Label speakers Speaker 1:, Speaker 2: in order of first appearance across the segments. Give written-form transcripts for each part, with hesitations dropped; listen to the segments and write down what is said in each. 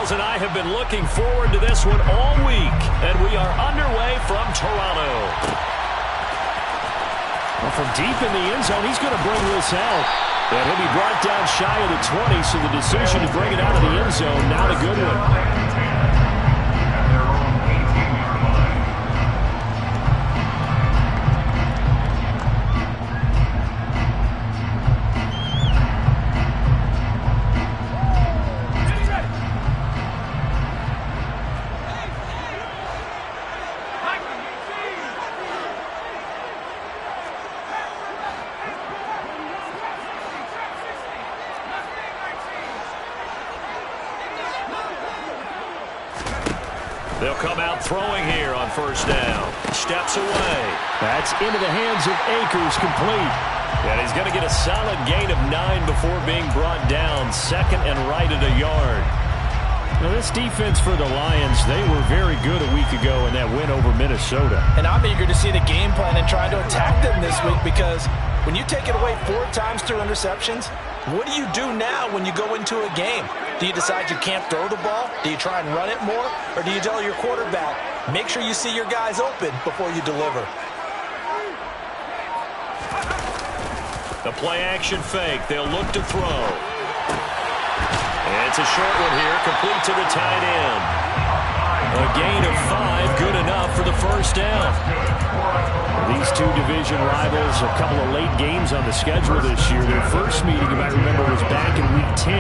Speaker 1: Charles and I have been looking forward to this one all week, and we are underway from Toronto. Well, from deep in the end zone, he's going to bring this out. And he'll be brought down shy of the 20, so the decision to bring it out of the end zone, not a good one. They'll come out throwing here on first down. Steps away. That's into the hands of Akers, complete. And he's going to get a solid gain of 9 before being brought down. Second and right at a yard. Now, this defense for the Lions, they were very good a week ago in that win over Minnesota.
Speaker 2: And I'm eager to see the game plan and try to attack them this week, because when you take it away 4 times through interceptions, what do you do now when you go into a game? Do you decide you can't throw the ball? Do you try and run it more? Or do you tell your quarterback, make sure you see your guys open before you deliver?
Speaker 1: The play action fake. They'll look to throw. And it's a short one here, complete to the tight end. A gain of 5, good enough for the first down. These two division rivals, a couple of late games on the schedule this year. Their first meeting, you might remember, was back in Week 10,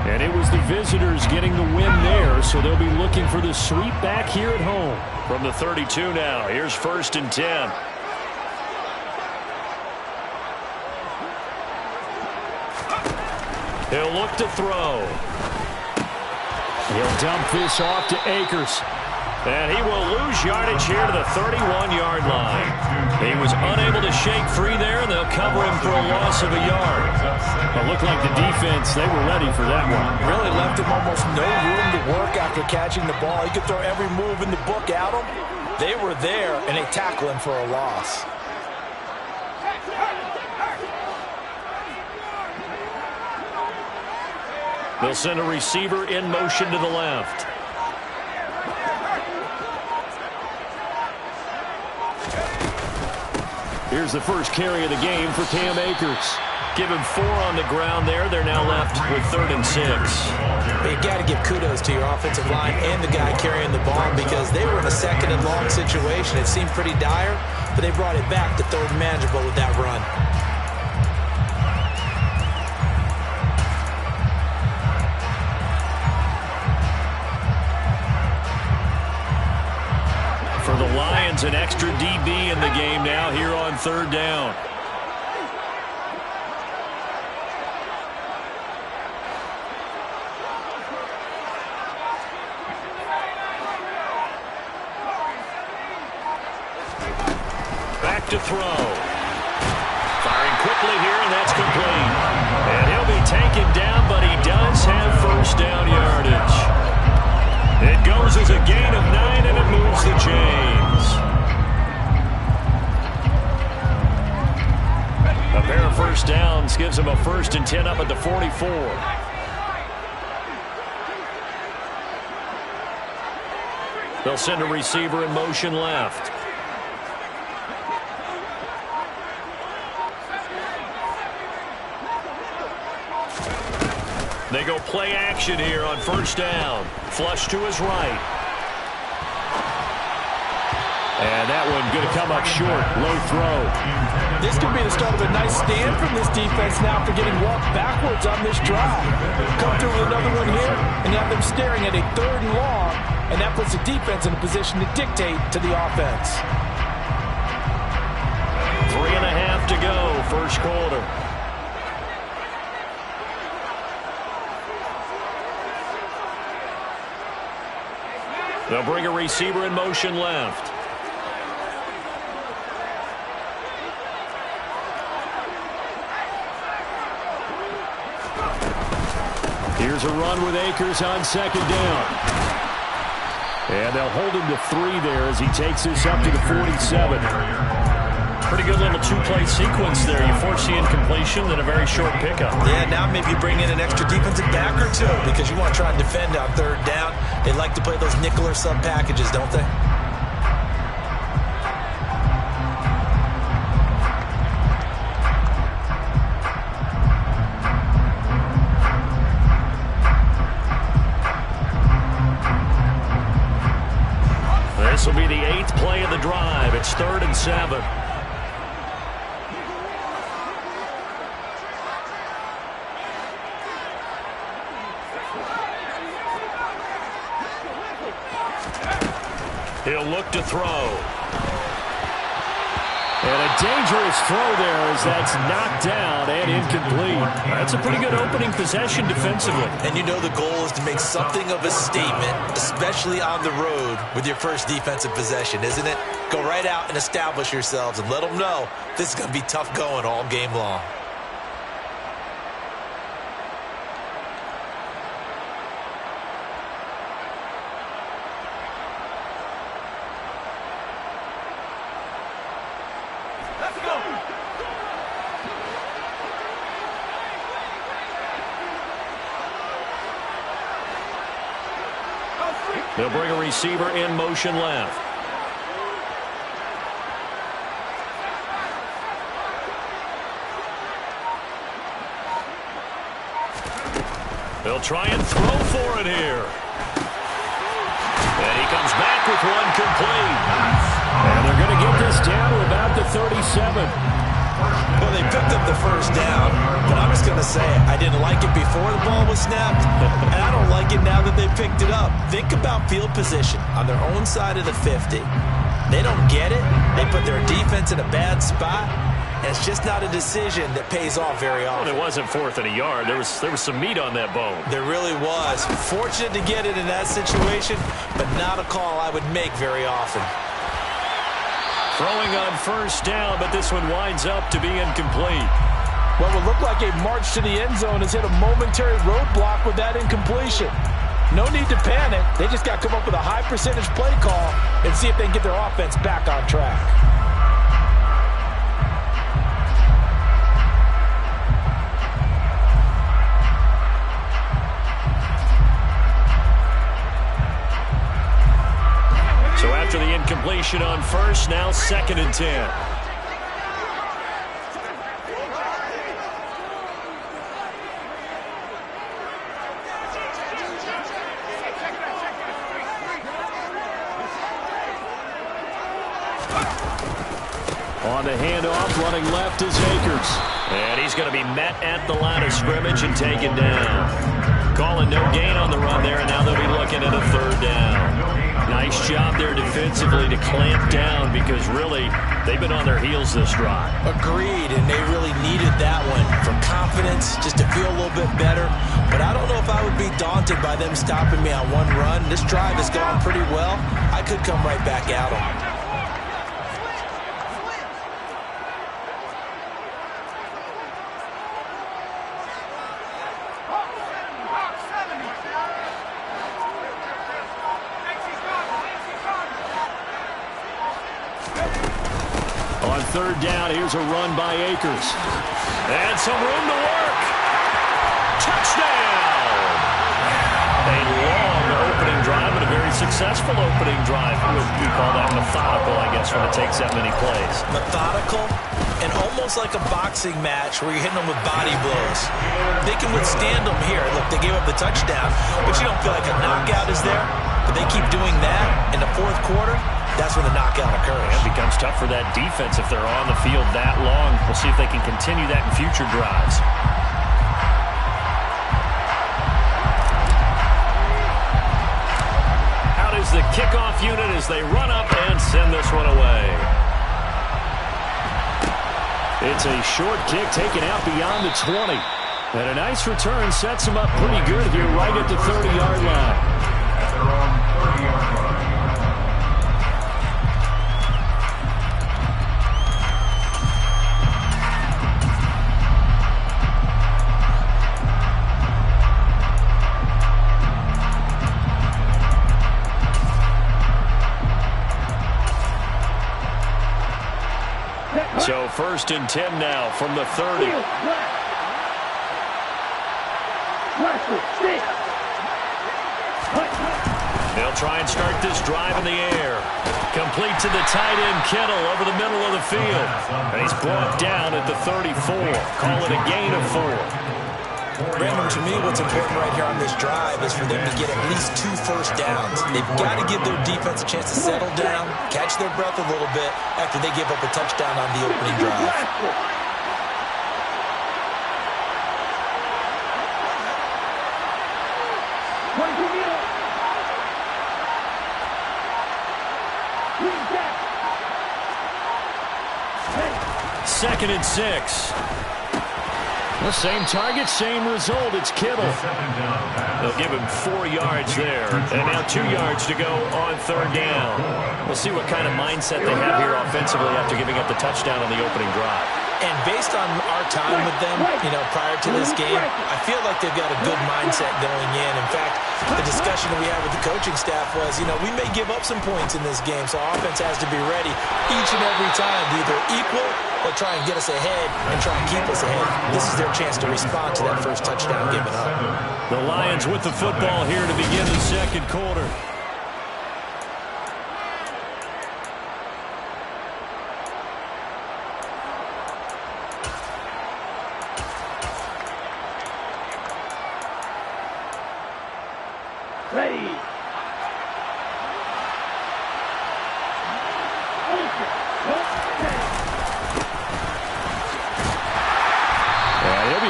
Speaker 1: and it was the visitors getting the win there, so they'll be looking for the sweep back here at home. From the 32 now, here's first and 10. He'll look to throw. He'll dump this off to Akers. And he will lose yardage here to the 31-yard line. He was unable to shake free there, and they'll cover him for a loss of a yard. It looked like the defense, they were ready for that one.
Speaker 2: Really left him almost no room to work after catching the ball. He could throw every move in the book at him. They were there, and they tackle him for a loss.
Speaker 1: They'll send a receiver in motion to the left. Here's the first carry of the game for Cam Akers. Give him 4 on the ground there. They're now left with 3rd and 6.
Speaker 2: You got to give kudos to your offensive line and the guy carrying the ball, because they were in a 2nd and long situation. It seemed pretty dire, but they brought it back to 3rd and manageable with that run.
Speaker 1: For the Lions, an extra DB in the game now here on 3rd down. Back to throw. Firing quickly here, and that's complete. And he'll be taken down, but he does have first down yardage. It goes as a gain of 9, and it moves the chains. A pair of first downs gives him a 1st and 10 up at the 44. They'll send a receiver in motion left. They go play action here on first down. Flush to his right. And that one going to come up short. Low throw.
Speaker 2: This could be the start of a nice stand from this defense now for getting walked backwards on this drive. Come through with another one here, and have them staring at a 3rd and long, and that puts the defense in a position to dictate to the offense.
Speaker 1: 3.5 to go, first quarter. They'll bring a receiver in motion left. Here's a run with Akers on 2nd down. And they'll hold him to 3 there as he takes this up to the 47. Pretty good little two-play sequence there. You force the incompletion, then a very short pickup.
Speaker 2: Yeah, now maybe you bring in an extra defensive back or two because you want to try and defend on third down. They like to play those nickel or sub packages, don't they?
Speaker 1: This will be the 8th play of the drive. It's 3rd and 7. He'll look to throw. And a dangerous throw there as that's knocked down and incomplete. That's a pretty good opening possession defensively.
Speaker 2: And you know the goal is to make something of a statement, especially on the road with your first defensive possession, isn't it? Go right out and establish yourselves and let them know this is going to be tough going all game long.
Speaker 1: They'll bring a receiver in motion left. They'll try and throw for it here. And he comes back with one complete. And they're going to get this down to about the 37.
Speaker 2: Well, they picked up the first down, but I'm just going to say I didn't like it before the ball was snapped, and I don't like it now that they picked it up. Think about field position on their own side of the 50. They don't get it. They put their defense in a bad spot, and it's just not a decision that pays off very often.
Speaker 1: Well, it wasn't 4th and a yard. There was some meat on that bone.
Speaker 2: There really was. Fortunate to get it in that situation, but not a call I would make very often.
Speaker 1: Throwing on first down, but this one winds up to be incomplete.
Speaker 3: What would look like a march to the end zone has hit a momentary roadblock with that incompletion. No need to panic. They just got to come up with a high percentage play call and see if they can get their offense back on track.
Speaker 1: So after the incompletion on first, now 2nd and 10. On the handoff, running left is Akers. And he's going to be met at the line of scrimmage and taken down. Calling no gain on the run there, and now they'll be looking at a 3rd down. Nice job there defensively to clamp down because really they've been on their heels this drive.
Speaker 2: Agreed, and they really needed that one for confidence, just to feel a little bit better. But I don't know if I would be daunted by them stopping me on one run. This drive has gone pretty well. I could come right back at them.
Speaker 1: On 3rd down, here's a run by Akers. And some room to work. Touchdown! A long opening drive and a very successful opening drive. We call that methodical, I guess, when it takes that many plays.
Speaker 2: Methodical and almost like a boxing match where you're hitting them with body blows. They can withstand them here. Look, they gave up the touchdown, but you don't feel like a knockout is there. But they keep doing that in the 4th quarter. That's when the knockout occurs.
Speaker 1: It becomes tough for that defense if they're on the field that long. We'll see if they can continue that in future drives. Out is the kickoff unit as they run up and send this one away. It's a short kick taken out beyond the 20. And a nice return sets them up pretty good here right at the 30-yard line.
Speaker 4: At their own 30-yard line.
Speaker 1: first and 10 now from the 30. They'll try and start this drive in the air. Complete to the tight end, Kittle, over the middle of the field. And he's brought down at the 34. Call it a gain of 4.
Speaker 2: Brandon, to me, what's important right here on this drive is for them to get at least 2 first downs. They've got to give their defense a chance to settle down, catch their breath a little bit after they give up a touchdown on the opening drive.
Speaker 1: Second and 6. The same target, same result. It's Kittle. They'll give him 4 yards there. And now 2 yards to go on third down. We'll see what kind of mindset they have here offensively after giving up the touchdown on the opening drive.
Speaker 2: And based on our time with them, prior to this game, I feel like they've got a good mindset going in. In fact, the discussion that we had with the coaching staff was, we may give up some points in this game, so offense has to be ready each and every time to either equal or try and get us ahead and try and keep us ahead. This is their chance to respond to that first touchdown given up.
Speaker 1: The Lions with the football here to begin the second quarter.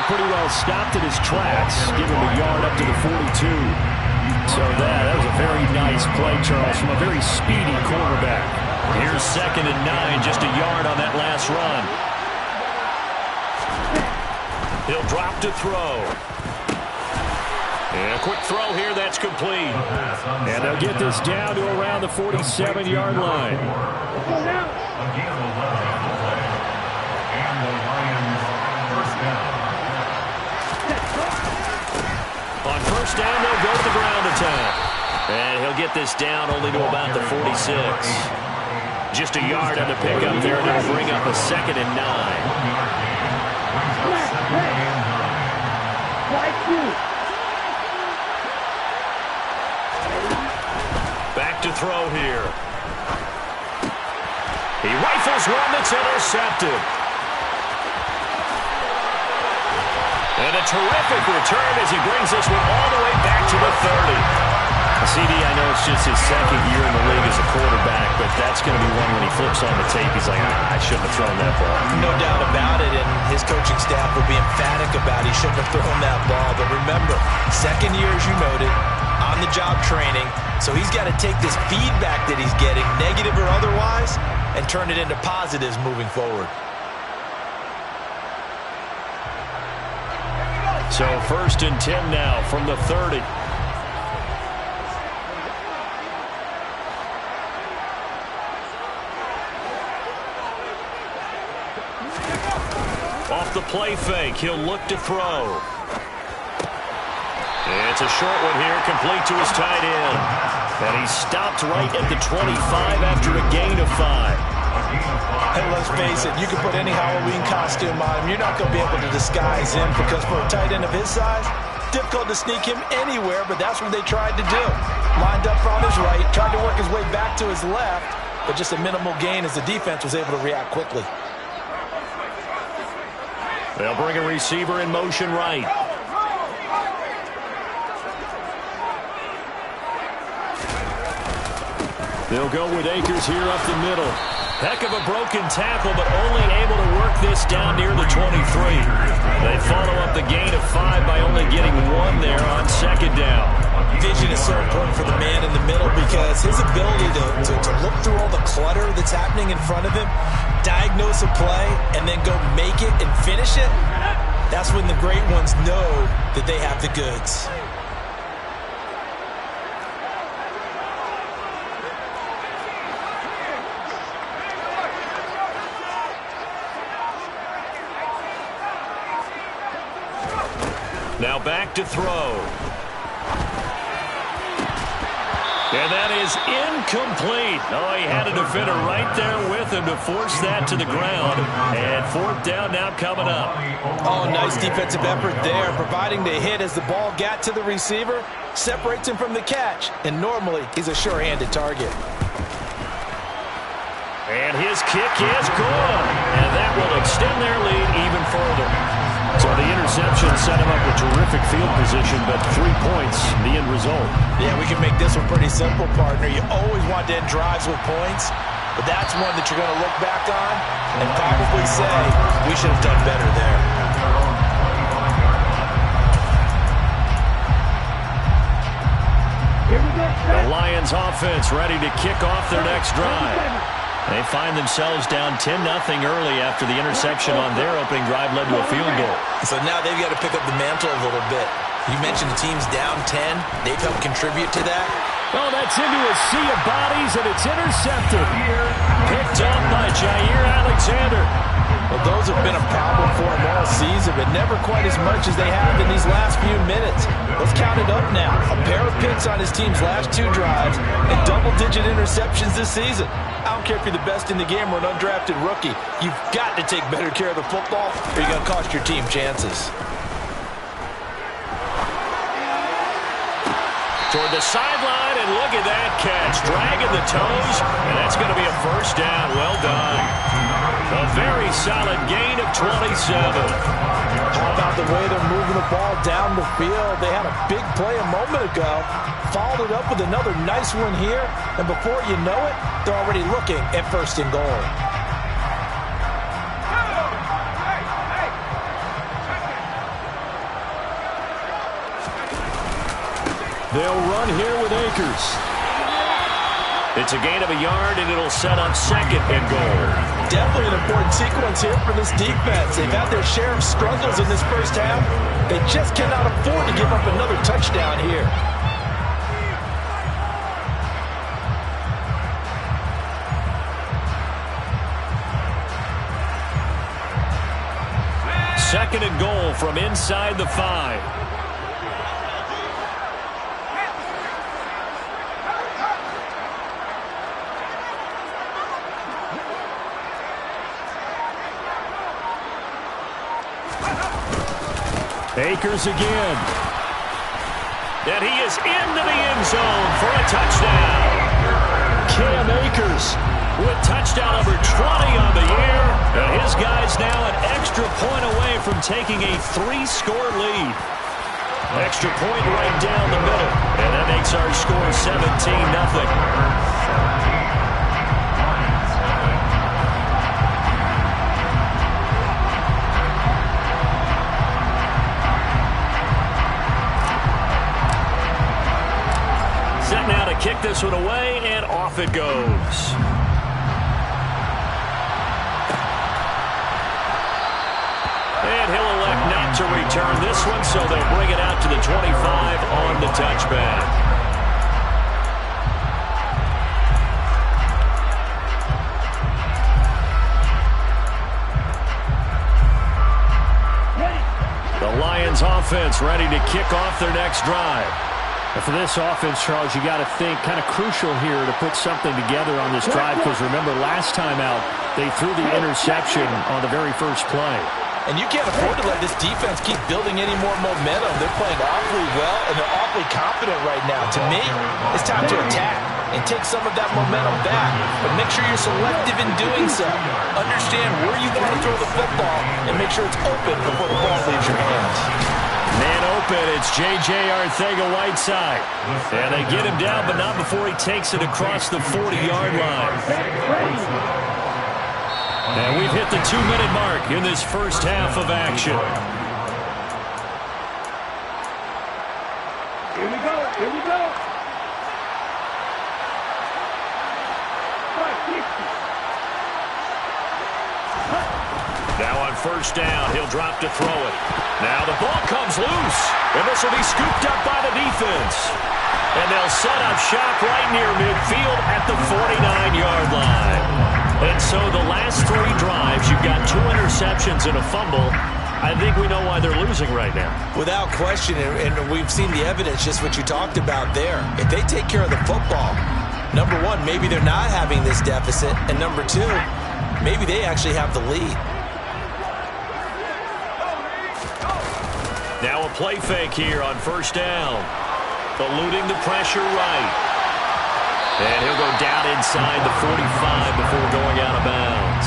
Speaker 1: Pretty well stopped at his tracks. Give him a yard up to the 42. So that was a very nice play, Charles, from a very speedy quarterback. Here's second and 9, just a yard on that last run. He'll drop to throw. And a quick throw here, that's complete. And they'll get this down to around the 47-yard line.
Speaker 4: Again, the left play. And the Lions first down.
Speaker 1: On first down, they'll go to the ground attack. And he'll get this down only to about the 46. Just a yard on the pickup there, and it'll bring up a second and 9. Back to throw here. He rifles one that's intercepted. And a terrific return as he brings this one all the way back to the 30. CD, I know it's just his second year in the league as a quarterback, but that's going to be one when he flips on the tape. He's like, I shouldn't have thrown that ball.
Speaker 2: No doubt about it, and his coaching staff will be emphatic about he shouldn't have thrown that ball. But remember, second year, as you noted, on-the-job training, so he's got to take this feedback that he's getting, negative or otherwise, and turn it into positives moving forward.
Speaker 1: So first and 10 now from the 30. Off the play fake, he'll look to throw. It's a short one here, complete to his tight end. And he stopped right at the 25 after a gain of 5.
Speaker 2: And let's face it, you can put any Halloween costume on him. You're not going to be able to disguise him because for a tight end of his size, difficult to sneak him anywhere, but that's what they tried to do. Lined up on his right, tried to work his way back to his left, but just a minimal gain as the defense was able to react quickly.
Speaker 1: They'll bring a receiver in motion right. They'll go with Akers here up the middle. Heck of a broken tackle, but only able to work this down near the 23. They follow up the gain of 5 by only getting 1 there on second down.
Speaker 2: Vision is so important for the man in the middle because his ability to look through all the clutter that's happening in front of him, diagnose a play, and then go make it and finish it, that's when the great ones know that they have the goods. Now back to throw.
Speaker 1: And that is incomplete. Oh, he had a defender right there with him to force that to the ground. And fourth down now coming up.
Speaker 3: Oh, nice defensive effort there, providing the hit as the ball got to the receiver, separates him from the catch, and normally he's a sure-handed target.
Speaker 1: And his kick is good. And that will extend their lead even further. So the interception set him up with terrific field position, but 3 points, the end result.
Speaker 3: Yeah, we can make this one pretty simple, partner. You always want to end drives with points, but that's one that you're going to look back on and probably say, we should have done better there.
Speaker 1: The Lions offense ready to kick off their next drive. They find themselves down 10-0 early after the interception on their opening drive led to a field goal.
Speaker 3: So now they've got to pick up the mantle a little bit. You mentioned the team's down 10. They've helped contribute to that.
Speaker 1: Oh, that's into a sea of bodies, and it's intercepted. Picked up by Jair Alexander.
Speaker 3: Well, those have been a problem for them all season, but never quite as much as they have in these last few minutes. Let's count it up now. A pair of picks on his team's last 2 drives and double-digit interceptions this season. I don't care if you're the best in the game or an undrafted rookie. You've got to take better care of the football or you're going to cost your team chances.
Speaker 1: Toward the sideline, and look at that catch. Dragging the toes, and that's going to be a first down. Well done. A very solid gain of 27.
Speaker 3: How about the way they're moving the ball down the field? They had a big play a moment ago, followed it up with another nice one here, and before you know it, they're already looking at first and goal.
Speaker 1: They'll run here with Akers. It's a gain of a yard, and it'll set up second and goal.
Speaker 3: Definitely an important sequence here for this defense. They've had their share of struggles in this first half. They just cannot afford to give up another touchdown here.
Speaker 1: Second and goal from inside the 5. Akers again. And he is into the end zone for a touchdown. Cam Akers with touchdown number 20 on the year. And his guy's now an extra point away from taking a 3-score lead. Extra point right down the middle. And that makes our score 17-0. Now to kick this one away, and off it goes. And he'll elect not to return this one, so they'll bring it out to the 25 on the touchback. The Lions offense ready to kick off their next drive.
Speaker 5: And for this offense, Charles, you got to think kind of crucial here to put something together on this drive, because remember, last time out, they threw the interception on the very first play.
Speaker 3: And you can't afford to let this defense keep building any more momentum. They're playing awfully well, and they're awfully confident right now. To me, it's time to attack and take some of that momentum back. But make sure you're selective in doing so. Understand where you want to throw the football and make sure it's open before the ball leaves your hands.
Speaker 1: Man open, it's J.J. Arcega-Whiteside. And they get him down, but not before he takes it across the 40-yard line. And we've hit the 2-minute mark in this first half of action.
Speaker 4: Here we go, here we go.
Speaker 1: Now on first down, he'll drop to throw it. Now the ball comes loose, and this will be scooped up by the defense. And they'll set up shop right near midfield at the 49-yard line. And so the last 3 drives, you've got 2 interceptions and a fumble. I think we know why they're losing right now.
Speaker 2: Without question, and we've seen the evidence, just what you talked about there. If they take care of the football, number one, maybe they're not having this deficit, and number two, maybe they actually have the lead.
Speaker 1: Now a play fake here on first down. Eluding the pressure right. And he'll go down inside the 45 before going out of bounds.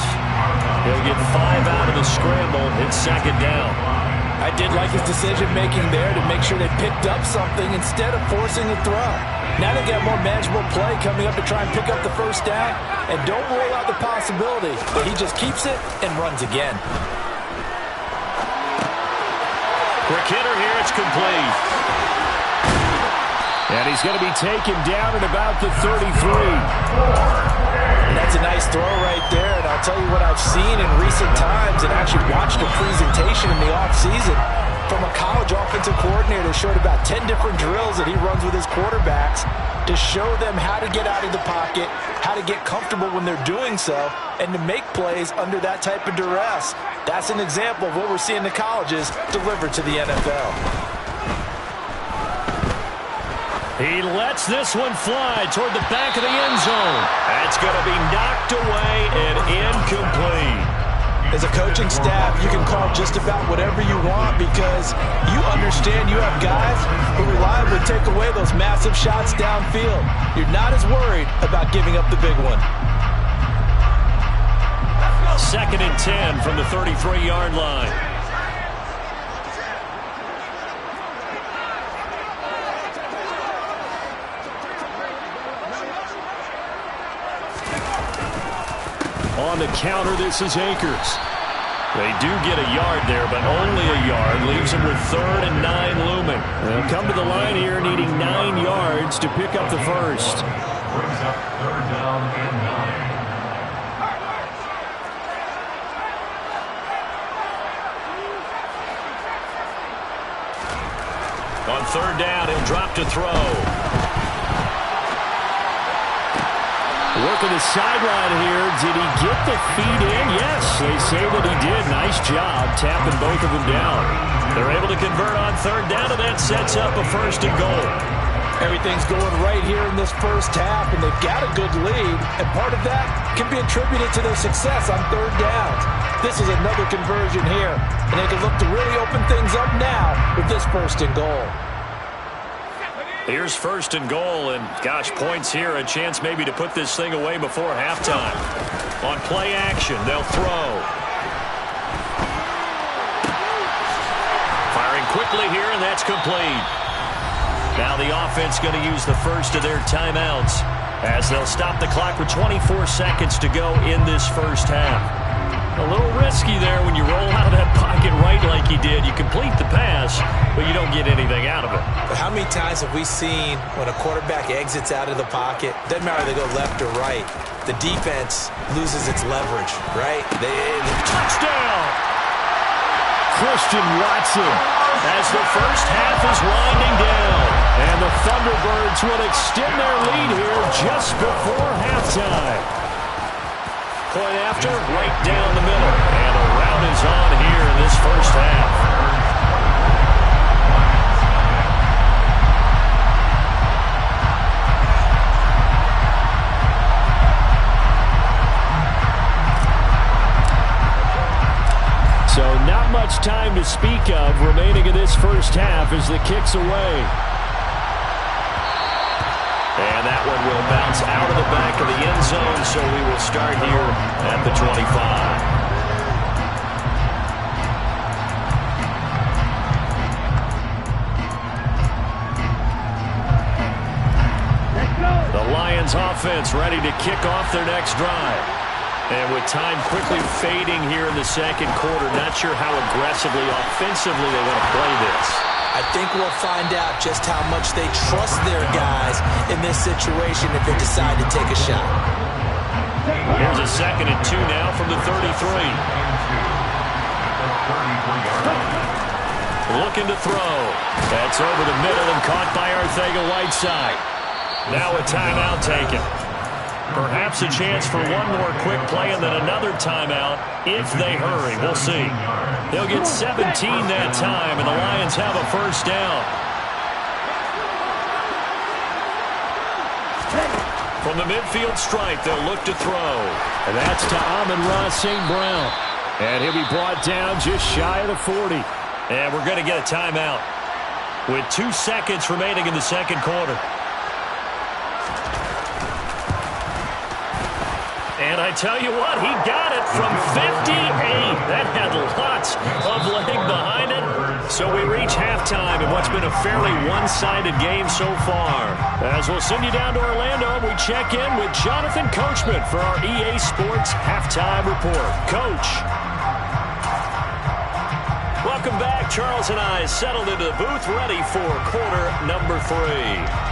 Speaker 1: He'll get 5 out of the scramble. It's second down.
Speaker 3: I did like his decision-making there to make sure they picked up something instead of forcing a throw. Now they got more manageable play coming up to try and pick up the first down. And don't rule out the possibility that he just keeps it and runs again.
Speaker 1: Quick hitter here. It's complete.
Speaker 5: And he's going to be taken down at about the 33.
Speaker 3: And that's a nice throw right there. And I'll tell you what I've seen in recent times and actually watched a presentation in the offseason from a college offensive coordinator. Showed about 10 different drills that he runs with his quarterbacks to show them how to get out of the pocket, how to get comfortable when they're doing so, and to make plays under that type of duress. That's an example of what we're seeing the colleges deliver to the NFL.
Speaker 1: He lets this one fly toward the back of the end zone. That's going to be knocked away and incomplete.
Speaker 3: As a coaching staff, you can call just about whatever you want because you understand you have guys who reliably take away those massive shots downfield. You're not as worried about giving up the big one.
Speaker 1: 2nd and 10 from the 33-yard line.
Speaker 5: On the counter, this is Akers.
Speaker 1: They do get a yard there, but only a yard. Leaves them with 3rd and 9 looming.
Speaker 5: They'll come to the line here needing 9 yards to pick up the first.
Speaker 4: Brings up 3rd down and 9.
Speaker 1: On 3rd down, he'll drop to throw.
Speaker 5: Working the sideline here. Did he get the feet in? Yes, they say that he did. Nice job tapping both of them down.
Speaker 1: They're able to convert on 3rd down, and that sets up a 1st and goal.
Speaker 3: Everything's going right here in this first half, and they've got a good lead, and part of that can be attributed to their success on 3rd downs. This is another conversion here, and they can look to really open things up now with this 1st and goal.
Speaker 1: Here's 1st and goal, and gosh, points here, a chance maybe to put this thing away before halftime. On play action, they'll throw. Firing quickly here, and that's complete. Now the offense going to use the first of their timeouts as they'll stop the clock with 24 seconds to go in this first half. A little risky there when you roll out of that pocket right like he did. You complete the pass, but you don't get anything out of it.
Speaker 2: But how many times have we seen when a quarterback exits out of the pocket, doesn't matter if they go left or right, the defense loses its leverage, right?
Speaker 1: Touchdown!
Speaker 5: Christian Watson.
Speaker 1: As the first half is winding down.
Speaker 5: And the Thunderbirds will extend their lead here just before halftime.
Speaker 1: Point after, right down the middle. And the rout is on here in this first half.
Speaker 5: So not much time to speak of remaining in this first half as the kick's away.
Speaker 1: And that one will bounce out of the back of the end zone, so we will start here at the 25. The Lions offense ready to kick off their next drive. And with time quickly fading here in the second quarter, not sure how aggressively, offensively they want to play this.
Speaker 2: I think we'll find out just how much they trust their guys in this situation if they decide to take a shot.
Speaker 1: Here's a 2nd and 2 now from the 33. Looking to throw. That's over the middle and caught by Arcega-Whiteside. Now a timeout taken. Perhaps a chance for one more quick play and then another timeout if they hurry. We'll see. They'll get 17 that time, and the Lions have a first down. From the midfield stripe, they'll look to throw.
Speaker 5: And that's to Amon-Ra St. Brown. And he'll be brought down just shy of the 40.
Speaker 1: And we're going to get a timeout with 2 seconds remaining in the second quarter. And I tell you what, he got it from 58. That had lots of leg behind it. So we reach halftime in what's been a fairly one-sided game so far. As we'll send you down to Orlando, we check in with Jonathan Coachman for our EA Sports Halftime Report. Coach. Welcome back. Charles and I settled into the booth, ready for quarter number 3.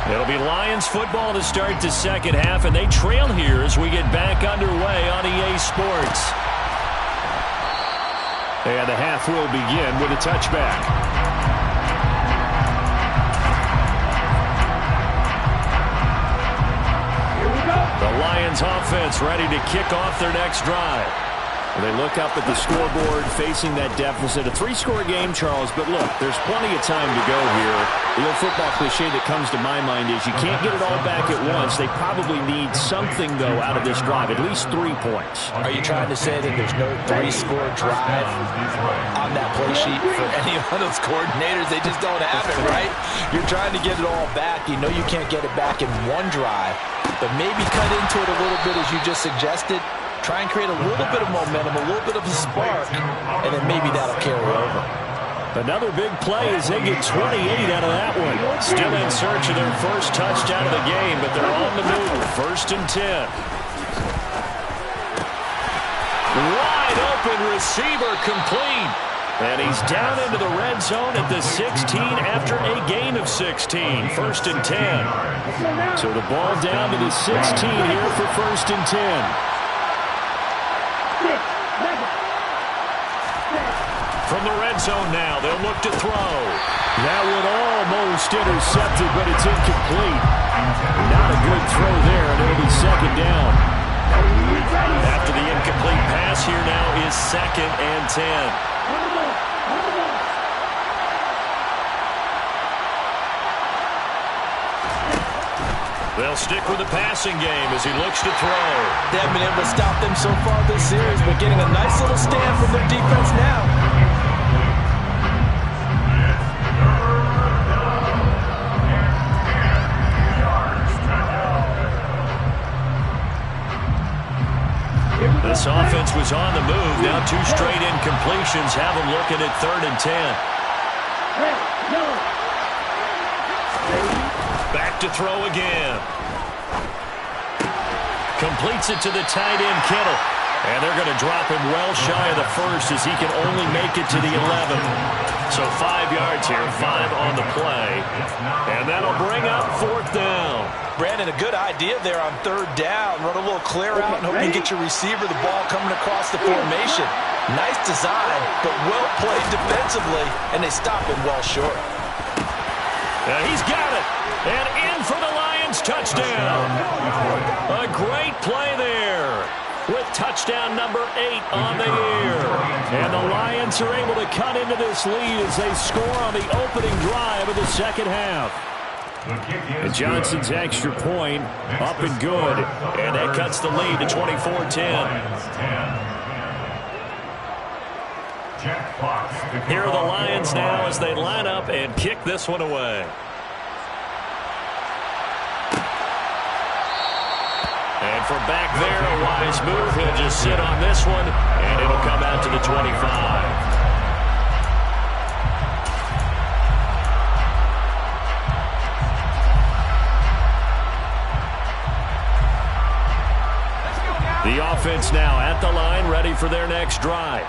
Speaker 1: It'll be Lions football to start the second half, and they trail here as we get back underway on EA Sports.
Speaker 5: And the half will begin with a touchback. The Lions offense ready to kick off their next drive. They look up at the scoreboard facing that deficit. A 3-score game, Charles, but look, there's plenty of time to go here. The old football cliche that comes to my mind is you can't get it all back at once. They probably need something, though, out of this drive, at least 3 points.
Speaker 2: Are you trying to say that there's no 3-score drive on that play sheet for any one of those coordinators? They just don't have it, right? You're trying to get it all back. You know you can't get it back in one drive, but maybe cut into it a little bit as you just suggested. Try and create a little bit of momentum, a little bit of a spark, and then maybe that'll carry over.
Speaker 5: Another big play as they get 28 out of that one.
Speaker 1: Still in search of their first touchdown of the game, but they're on the move. 1st and 10. Wide open receiver complete. And he's down into the red zone at the 16 after a gain of 16. 1st and 10.
Speaker 5: So the ball down to the 16 here for 1st and 10.
Speaker 1: From the red zone now, they'll look to throw.
Speaker 5: That one almost intercepted, but it's incomplete. Not a good throw there, and it'll be 2nd down.
Speaker 1: After the incomplete pass, here now is 2nd and 10. They'll stick with the passing game as he looks to throw.
Speaker 2: They haven't been able to stop them so far this series, but getting a nice little stand from their defense now.
Speaker 1: This offense was on the move. Now 2 straight incompletions have them looking at 3rd and 10. Back to throw again. Completes it to the tight end, Kittle. And they're going to drop him well shy of the 1st as he can only make it to the 11. So 5 yards here, 5 on the play. And that'll bring up 4th down.
Speaker 2: Brandon, a good idea there on 3rd down. Run a little clear out and hope you get your receiver the ball coming across the formation. Nice design, but well played defensively, and they stop him well short.
Speaker 1: He's got it. And in for the Lions touchdown. A great play there with touchdown number 8 on the year. And the Lions are able to cut into this lead as they score on the opening drive of the second half.
Speaker 5: And Johnson's extra point up and good.
Speaker 1: And that cuts the lead to 24-10. Here are the Lions now as they line up and kick this one away. And from back there, a wise move. He'll just sit on this one, and it'll come out to the 25.
Speaker 5: The offense now at the line, ready for their next drive.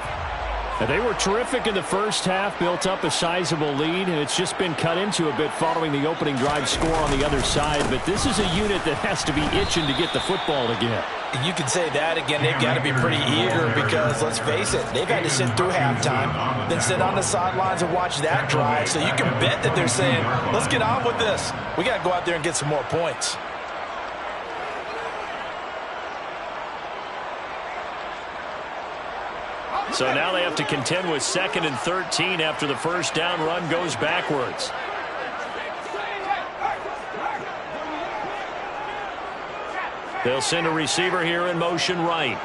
Speaker 5: They were terrific in the first half, built up a sizable lead, and it's just been cut into a bit following the opening drive score on the other side. But this is a unit that has to be itching to get the football again.
Speaker 2: You can say that again. They've got to be pretty eager because, let's face it, they've had to sit through halftime, then sit on the sidelines and watch that drive. So you can bet that they're saying, let's get on with this. We got to go out there and get some more points.
Speaker 1: So now they have to contend with 2nd and 13 after the first down run goes backwards. They'll send a receiver here in motion right.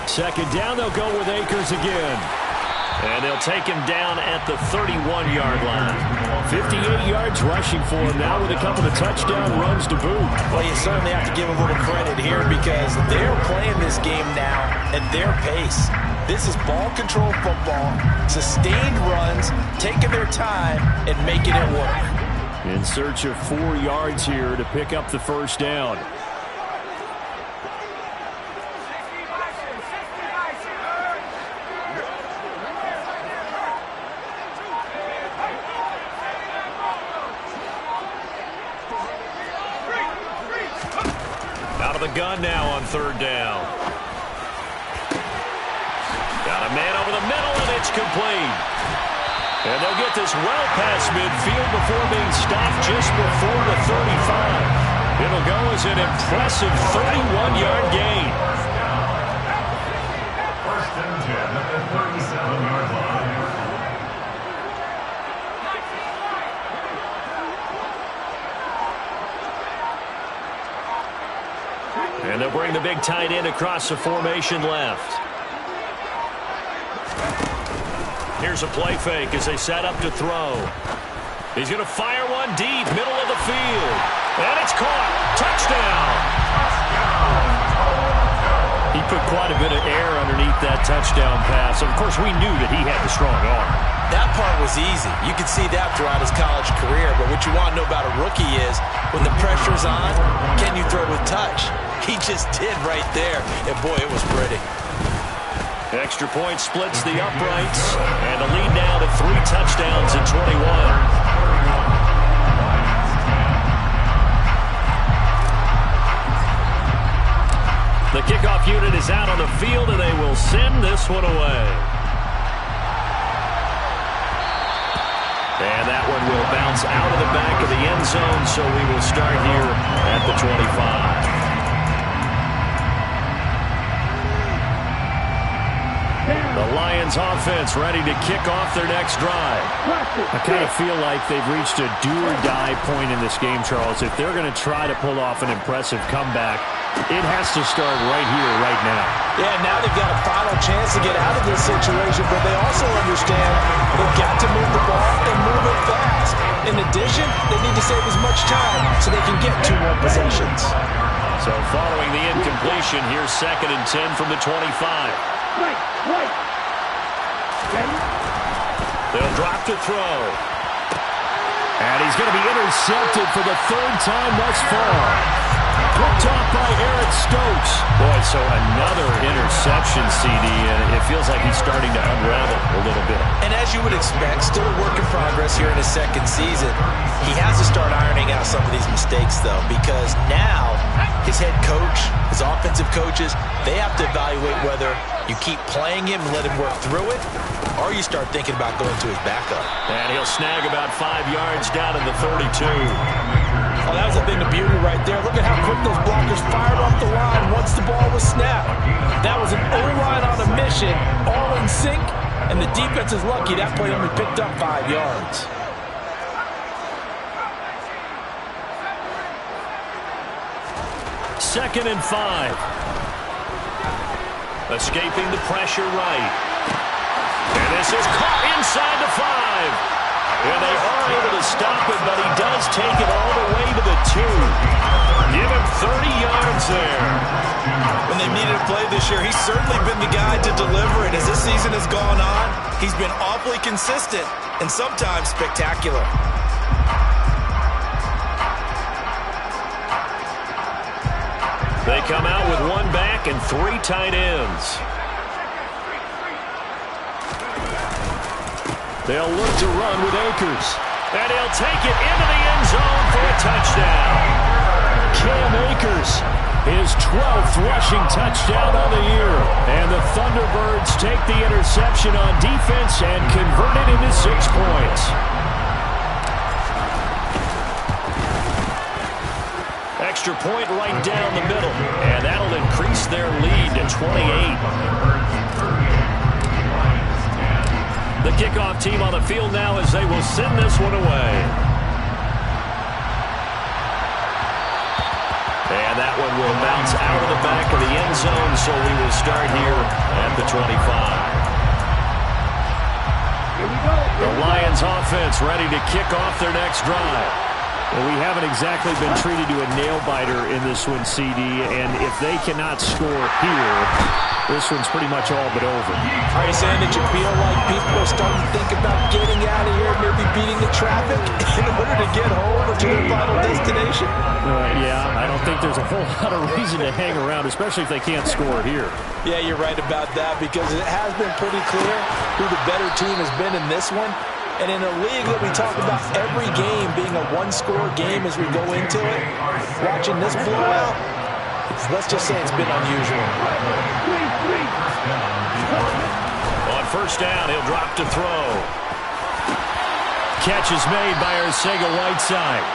Speaker 1: Second down, they'll go with Akers again. And they'll take him down at the 31-yard line. 58 yards rushing for him now with a couple of touchdown runs to boot.
Speaker 2: Well, you certainly have to give a little credit here because they're playing this game now at their pace. This is ball control football, sustained runs, taking their time and making it work.
Speaker 5: In search of 4 yards here to pick up the first down.
Speaker 1: Gun now on 3rd down. Got a man over the middle, and it's complete. And they'll get this well past midfield before being stopped just before the 35. It'll go as an impressive 31-yard gain.
Speaker 4: 1st and 10 at the 37-yard line.
Speaker 1: And they'll bring the big tight end across the formation left. Here's a play fake as they set up to throw. He's going to fire one deep, middle of the field. And it's caught. Touchdown.
Speaker 5: He put quite a bit of air underneath that touchdown pass. Of course, we knew that he had the strong arm.
Speaker 2: That part was easy. You could see that throughout his college career. But what you want to know about a rookie is when the pressure's on, can you throw with touch? He just did right there. And, boy, it was pretty.
Speaker 1: Extra point splits the uprights. And the lead now to 3 touchdowns in 21. The kickoff unit is out on the field, and they will send this one away. And that one will bounce out of the back of the end zone, so we will start here at the 25. The Lions offense ready to kick off their next drive.
Speaker 5: I kind of feel like they've reached a do-or-die point in this game, Charles. If they're going to try to pull off an impressive comeback, it has to start right here, right now.
Speaker 2: Yeah, now they've got a final chance to get out of this situation, but they also understand they've got to move the ball and move it fast. In addition, they need to save as much time so they can get 2 more possessions.
Speaker 1: So following the incompletion, here's 2nd and 10 from the 25. They'll drop to throw.
Speaker 5: And he's going to be intercepted for the 3rd time thus far. Picked off by Eric Stokes.
Speaker 1: Boy, so another interception, CD, and it feels like he's starting to unravel a little bit.
Speaker 2: And as you would expect, still a work in progress here in his 2nd season. He has to start ironing out some of these mistakes, though, because now his head coach, his offensive coaches, they have to evaluate whether you keep playing him and let him work through it, or you start thinking about going to his backup.
Speaker 1: And he'll snag about 5 yards down in the 32.
Speaker 2: Oh, that was a thing of beauty right there. Look at how quick those blockers fired off the line once the ball was snapped. That was an O-line on a mission, all in sync, and the defense is lucky that play only picked up 5 yards.
Speaker 1: Second and 5. Escaping the pressure right. And this is caught inside the 5. And they are able to stop it, but he does take it all the way to the 2. Give him 30 yards there.
Speaker 2: When they've needed a play this year, he's certainly been the guy to deliver it. As this season has gone on, he's been awfully consistent and sometimes spectacular.
Speaker 1: They come out with one back and 3 tight ends.
Speaker 5: They'll look to run with Akers.
Speaker 1: And he'll take it into the end zone for a touchdown.
Speaker 5: Cam Akers, his 12th rushing touchdown of the year. And the Thunderbirds take the interception on defense and convert it into 6 points.
Speaker 1: Extra point right down the middle. And that'll increase their lead to 28. The kickoff team on the field now as they will send this one away. And that one will bounce out of the back of the end zone, so we will start here at the 25. The Lions offense ready to kick off their next drive.
Speaker 5: Well, we haven't exactly been treated to a nail-biter in this one, CD, and if they cannot score here, this one's pretty much all but over.
Speaker 3: Are you saying that you feel like people are starting to think about getting out of here, maybe beating the traffic in order to get home or to their final destination?
Speaker 5: Yeah, I don't think there's a whole lot of reason to hang around, especially if they can't score here.
Speaker 3: Yeah, you're right about that because it has been pretty clear who the better team has been in this one. And in a league that we talk about every game being a one-score game as we go into it, watching this blowout, let's just say it's been unusual.
Speaker 1: On first down, he'll drop to throw.
Speaker 5: Catch is made by Arcega-Whiteside.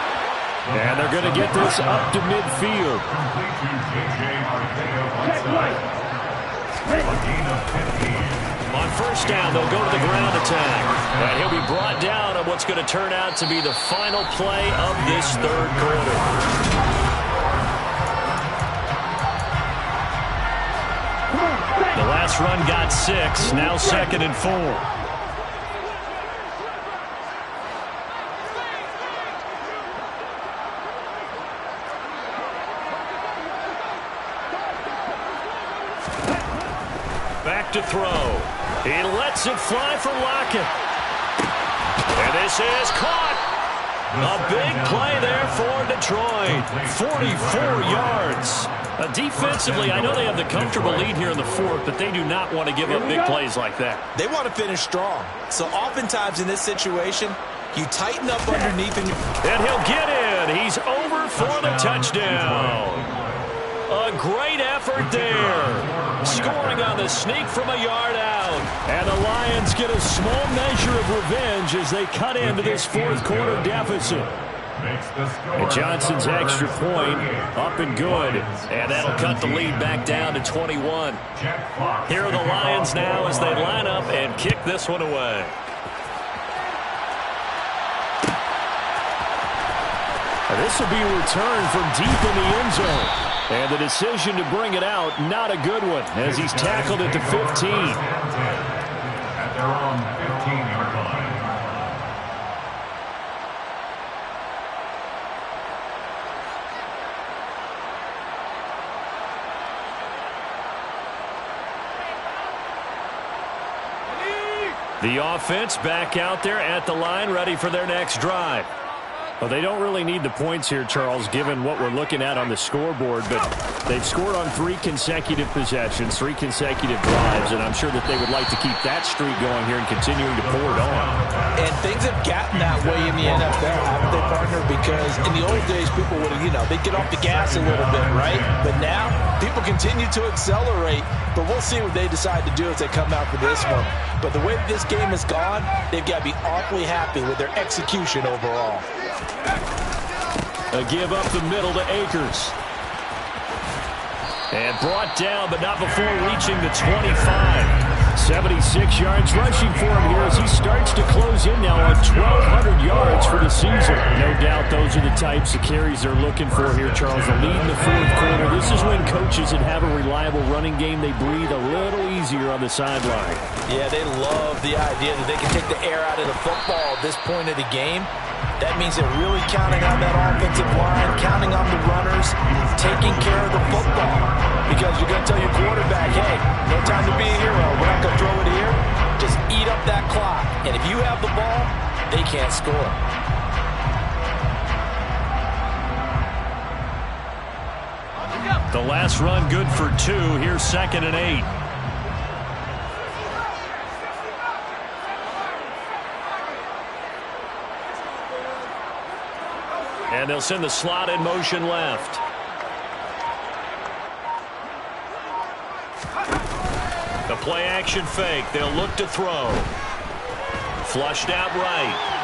Speaker 5: And they're going to get this up to midfield.
Speaker 1: On first down, they'll go to the ground attack. And he'll be brought down on what's going to turn out to be the final play of this third quarter. The last run got 6, now 2nd and 4. Back to throw. He lets it fly for Lockett. And this is caught. A big play there for Detroit. 44 yards. Defensively, I know they have the comfortable lead here in the 4th, but they do not want to give up big plays like that.
Speaker 2: They want to finish strong. So oftentimes in this situation, you tighten up underneath. And
Speaker 1: he'll get in. He's over for the touchdown. A great effort there. Scoring on the sneak from a yard out.
Speaker 5: And the Lions get a small measure of revenge as they cut into this 4th quarter deficit.
Speaker 1: And Johnson's extra point up and good. And that'll cut the lead back down to 21. Here are the Lions now as they line up and kick this one away.
Speaker 5: This will be a return from deep in the end zone. And the decision to bring it out, not a good one, as he's tackled at the 15.
Speaker 4: At their own 15-yard line.
Speaker 1: The offense back out there at the line, ready for their next drive.
Speaker 5: Well, they don't really need the points here, Charles, given what we're looking at on the scoreboard, but they've scored on 3 consecutive possessions, 3 consecutive drives, and I'm sure that they would like to keep that streak going here and continuing to pour it on.
Speaker 3: And things have gotten that way in the NFL, haven't they, partner? Because in the old days, people would have, they'd get off the gas a little bit, right? But now, people continue to accelerate, but we'll see what they decide to do as they come out for this one. But the way this game has gone, they've got to be awfully happy with their execution overall.
Speaker 5: A give up the middle to Akers.
Speaker 1: And brought down, but not before reaching the 25.
Speaker 5: 76 yards rushing for him here as he starts to close in now on 1,200 yards for the season. No doubt those are the types of carries they're looking for here, Charles. The lead in the 4th quarter. This is when coaches that have a reliable running game, they breathe a little easier on the sideline.
Speaker 3: Yeah, they love the idea that they can take the air out of the football at this point of the game. That means they're really counting on that offensive line, counting on the runners, taking care of the football. Because you're going to tell your quarterback, hey, no time to be a hero. We're not going to throw it here. Just eat up that clock. And if you have the ball, they can't score.
Speaker 1: The last run good for 2. Here's 2nd and 8. And they'll send the slot in motion left. The play action fake. They'll look to throw. Flushed out right.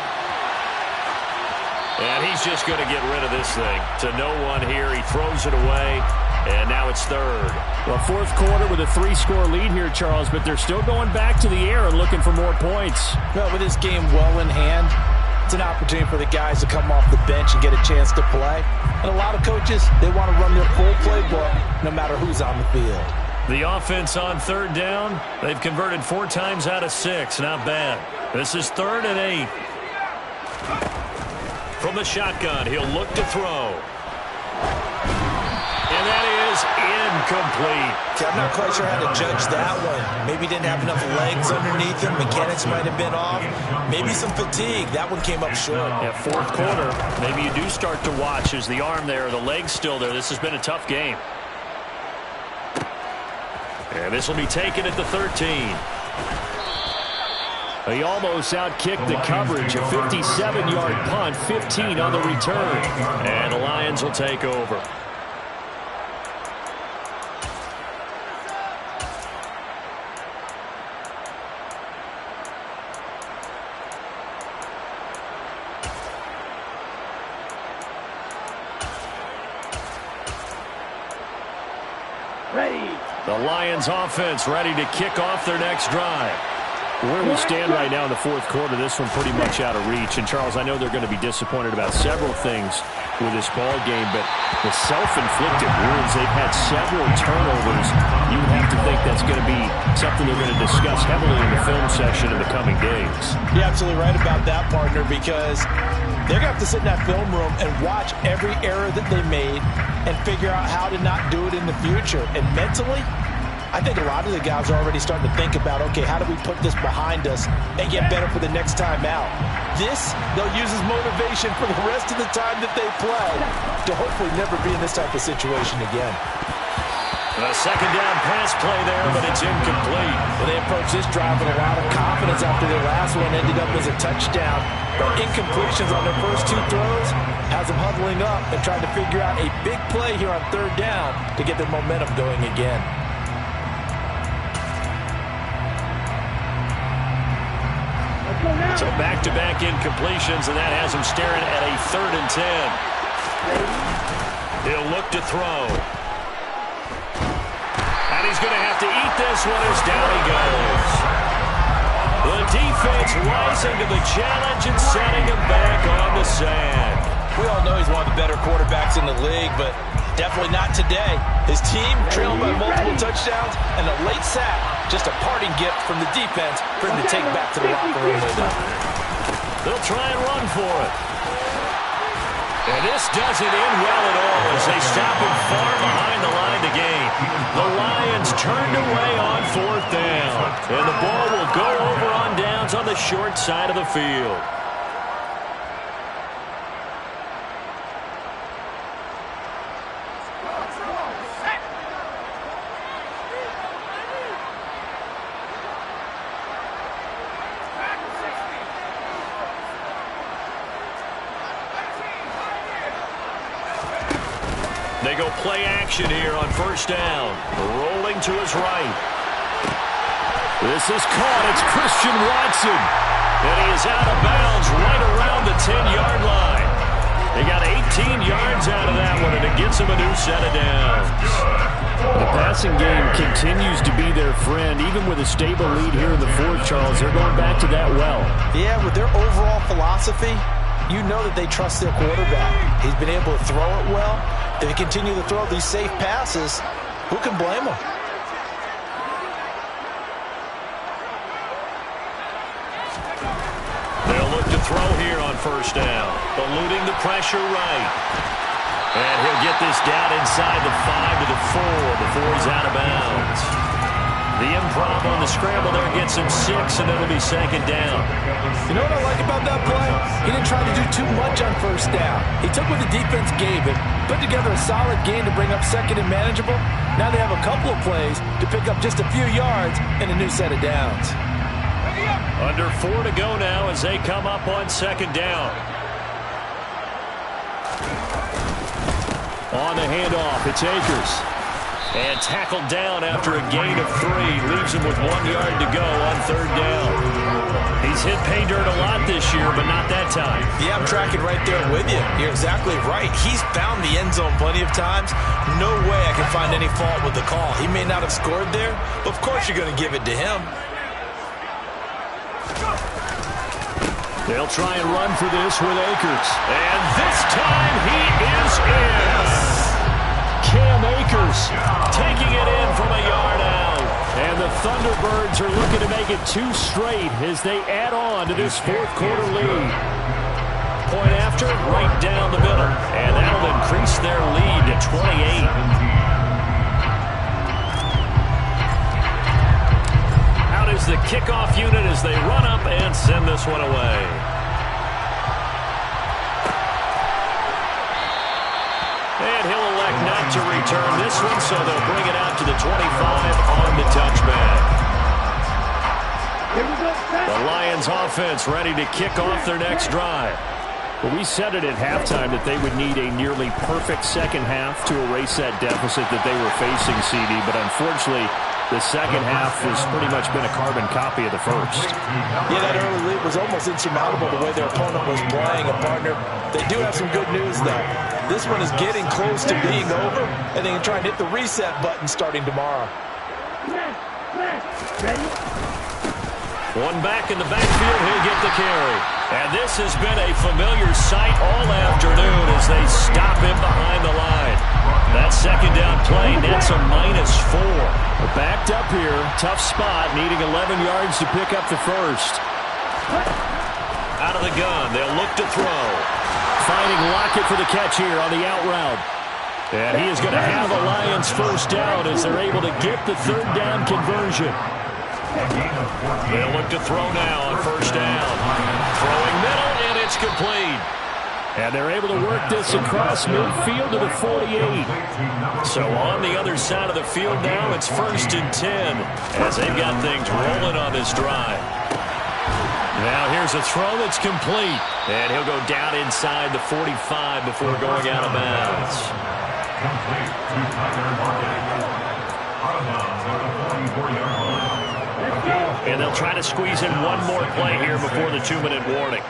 Speaker 1: And he's just going to get rid of this thing to no one here. He throws it away, and now it's 3rd.
Speaker 5: Well, 4th quarter with a 3-score lead here, Charles, but they're still going back to the air and looking for more points.
Speaker 3: Well, with this game well in hand, it's an opportunity for the guys to come off the bench and get a chance to play. And a lot of coaches, they want to run their full playbook no matter who's on the field.
Speaker 1: The offense on 3rd down, they've converted 4 times out of 6. Not bad. This is 3rd and 8. From the shotgun, he'll look to throw. And that is incomplete.
Speaker 2: See, I'm not quite sure how to judge that one. Maybe he didn't have enough legs underneath him. Mechanics might have been off. Maybe some fatigue. That one came up short.
Speaker 1: Yeah, 4th quarter, maybe you do start to watch. Is the arm there, the leg's still there? This has been a tough game. And this will be taken at the 13.
Speaker 5: He almost outkicked the coverage. A 57-yard punt, 15 on the return.
Speaker 1: And the Lions will take over. The Lions offense ready to kick off their next drive.
Speaker 5: Where we stand right now in the 4th quarter, this one pretty much out of reach. And, Charles, I know they're going to be disappointed about several things with this ball game, but the self-inflicted wounds, they've had several turnovers. You would have to think that's going to be something they're going to discuss heavily in the film session in the coming days.
Speaker 3: You're absolutely right about that, partner, because they're going to have to sit in that film room and watch every error that they made and figure out how to not do it in the future. And mentally, I think a lot of the guys are already starting to think about, okay, how do we put this behind us and get better for the next time out? This, they'll use as motivation for the rest of the time that they play to hopefully never be in this type of situation again.
Speaker 1: A 2nd down pass play there, but it's incomplete.
Speaker 3: Well, they approached this drive with a lot of confidence after their last one ended up as a touchdown. But incompletions on their first 2 throws has them huddling up and trying to figure out a big play here on 3rd down to get their momentum going again.
Speaker 1: So back-to-back incompletions, and that has him staring at a 3rd and 10. He'll look to throw. And he's going to have to eat this one as down he goes. The defense rising to the challenge and setting him back on the sand.
Speaker 2: We all know he's one of the better quarterbacks in the league, but definitely not today. His team trailed by multiple touchdowns and a late sack. Just a parting gift from the defense for him to take back to the locker room with him.
Speaker 1: They'll try and run for it. And this doesn't end well at all as they stop him far behind the line to gain. The Lions turned away on 4th down. And the ball will go over on downs on the short side of the field. They go play action here on 1st down. Rolling to his right. This is caught. It's Christian Watson. And he is out of bounds right around the 10-yard line. They got 18 yards out of that one, and it gets him a new set of downs.
Speaker 5: The passing game continues to be their friend. Even with a stable lead here in the 4th, Charles, they're going back to that well.
Speaker 3: Yeah, with their overall philosophy, you know that they trust their quarterback. He's been able to throw it well. If they continue to throw these safe passes, who can blame them?
Speaker 1: They'll look to throw here on 1st down. Eluding the pressure right. And he'll get this down inside the 5 to the 4 before he's out of bounds. The improv on the scramble there gets him 6, and it'll be second down.
Speaker 3: You know what I like about that play? He didn't try to do too much on first down. He took what the defense gave him, put together a solid gain to bring up second and manageable. Now they have a couple of plays to pick up just a few yards and a new set of downs.
Speaker 1: Under 4 to go now as they come up on second down. On the handoff, it's Akers. And tackled down after a gain of 3. Leaves him with 1 yard to go on third down. He's hit pay dirt a lot this year, but not that time.
Speaker 2: Yeah, I'm tracking right there with you. You're exactly right. He's found the end zone plenty of times. No way I can find any fault with the call. He may not have scored there, but of course you're going to give it to him.
Speaker 5: They'll try and run for this with Akers.
Speaker 1: And this time he is in.
Speaker 5: Cam Akers
Speaker 1: Taking it in from a yard out.
Speaker 5: And the Thunderbirds are looking to make it 2 straight as they add on to this fourth quarter lead.
Speaker 1: Point after, right down the middle. And that'll increase their lead to 28. Out is the kickoff unit as they run up and send this one away. And he'll elect not to return this one, so they'll bring it out to the 25 on the touchback. The Lions offense ready to kick off their next drive.
Speaker 5: Well, we said it at halftime that they would need a nearly perfect second half to erase that deficit that they were facing, CD, but unfortunately, the second half has pretty much been a carbon copy of the first.
Speaker 3: Yeah, that early lead was almost insurmountable the way their opponent was playing. A partner, they do have some good news, though. This one is getting close to being over, and they can try and hit the reset button starting tomorrow.
Speaker 1: One back in the backfield, he'll get the carry. And this has been a familiar sight all afternoon as they stop him behind the line. That second down play nets a -4.
Speaker 5: They're backed up here, tough spot, needing 11 yards to pick up the first.
Speaker 1: Out of the gun, they'll look to throw.
Speaker 5: Finding Lockett for the catch here on the out route. And he is going to have a Lions first down as they're able to get the third down conversion.
Speaker 1: They'll look to throw now on first down. Throwing middle, and it's complete.
Speaker 5: And they're able to work this across midfield to the 48.
Speaker 1: So on the other side of the field now, it's 1st and 10 as they've got things rolling on this drive. Now here's a throw that's complete. And he'll go down inside the 45 before going out of bounds.
Speaker 4: Complete to Tyler Lockett. Out of bounds at the 44-yard line.
Speaker 1: And they'll try to squeeze in one more play here before the 2-minute warning.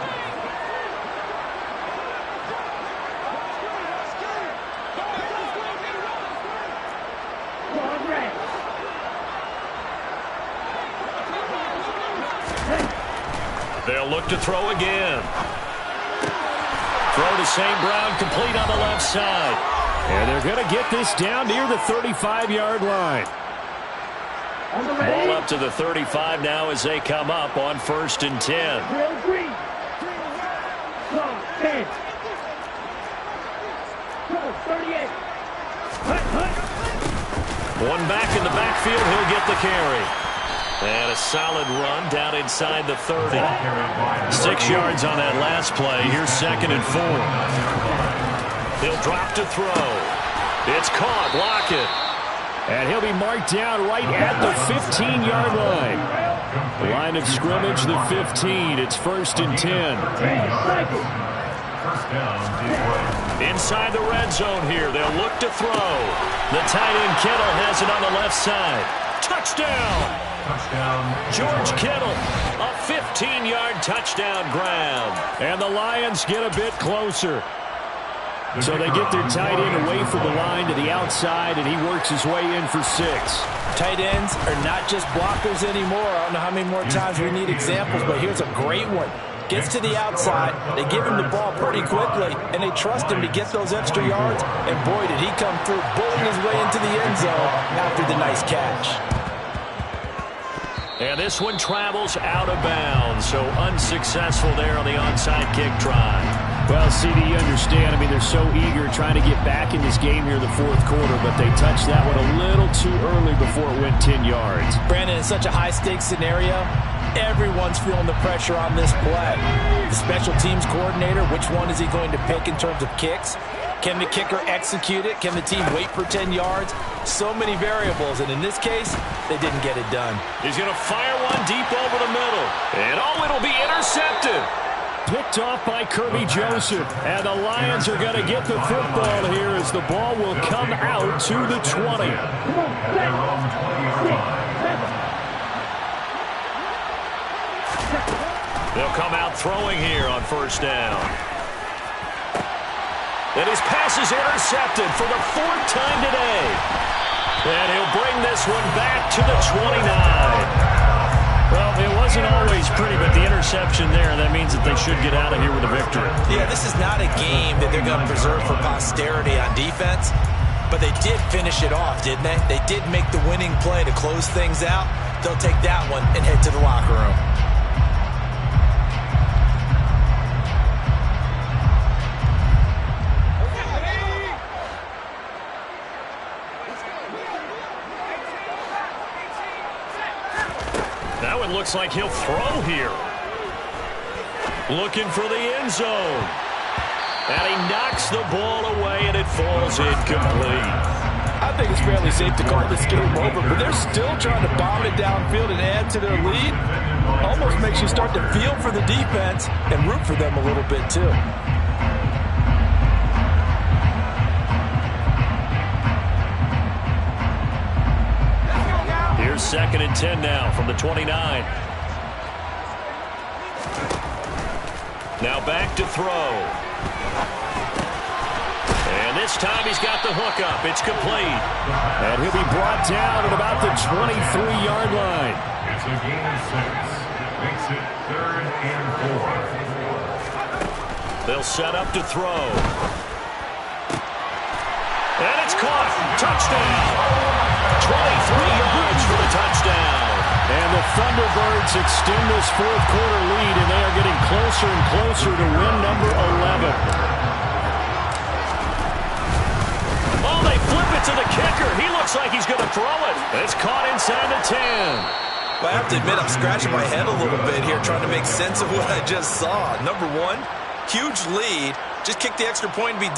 Speaker 1: They'll look to throw again. Throw to St. Brown, complete on the left side.
Speaker 5: And they're going to get this down near the 35-yard line.
Speaker 1: Ball up to the 35 now as they come up on 1st and 10. One back in the backfield, he'll get the carry. And a solid run down inside the 30. 6 yards on that last play. Here's 2nd and 4. He'll drop to throw. It's caught. Lockett.
Speaker 5: And he'll be marked down right at the 15-yard line. Line of scrimmage, the 15. It's 1st and 10.
Speaker 1: Inside the red zone here. They'll look to throw. The tight end Kittle has it on the left side. Touchdown! George Kittle, a 15-yard touchdown grab.
Speaker 5: And the Lions get a bit closer. So they get their tight end away from the line to the outside, and he works his way in for 6.
Speaker 3: Tight ends are not just blockers anymore. I don't know how many more times we need examples, but here's a great one. Gets to the outside, they give him the ball pretty quickly, and they trust him to get those extra yards. And boy, did he come through, bulling his way into the end zone after the nice catch.
Speaker 1: And this one travels out of bounds, so unsuccessful there on the onside kick try.
Speaker 5: Well, CD, you understand. I mean, they're so eager trying to get back in this game here in the fourth quarter, but they touched that one a little too early before it went 10 yards.
Speaker 3: Brandon, in such a high-stakes scenario, everyone's feeling the pressure on this play. The special teams coordinator, which one is he going to pick in terms of kicks? Can the kicker execute it? Can the team wait for 10 yards? So many variables, and in this case, they didn't get it done.
Speaker 1: He's going to fire one deep over the middle. And it'll be intercepted.
Speaker 5: Picked off by Kirby Joseph. And the Lions are going to get the football here as the ball will come out to the 20.
Speaker 1: They'll come out throwing here on first down. And his pass is intercepted for the fourth time today. And he'll bring this one back to the 29.
Speaker 5: Well, it wasn't always pretty, but the interception there, that means that they should get out of here with a victory.
Speaker 2: Yeah, this is not a game that they're going to preserve for posterity on defense, but they did finish it off, didn't they? They did make the winning play to close things out. They'll take that one and head to the locker room.
Speaker 1: Now it looks like he'll throw here. Looking for the end zone. And he knocks the ball away, and it falls incomplete.
Speaker 3: I think it's fairly safe to call this game over, but they're still trying to bomb it downfield and add to their lead. Almost makes you start to feel for the defense and root for them a little bit, too.
Speaker 1: Here's 2nd and 10 now from the 29. Now back to throw. And this time he's got the hook up. It's complete.
Speaker 5: And he'll be brought down at about the 23-yard line.
Speaker 4: It's a gain of 6. Makes it 3rd and 4.
Speaker 1: They'll set up to throw. And it's caught. Touchdown. 23 yards for the touchdown.
Speaker 5: And the Thunderbirds extend this fourth quarter lead, and they are getting closer and closer to win number 11.
Speaker 1: Oh, they flip it to the kicker. He looks like he's going to throw it. It's caught inside the 10.
Speaker 2: Well, I have to admit, I'm scratching my head a little bit here trying to make sense of what I just saw. Number one, huge lead. Just kick the extra point and be done.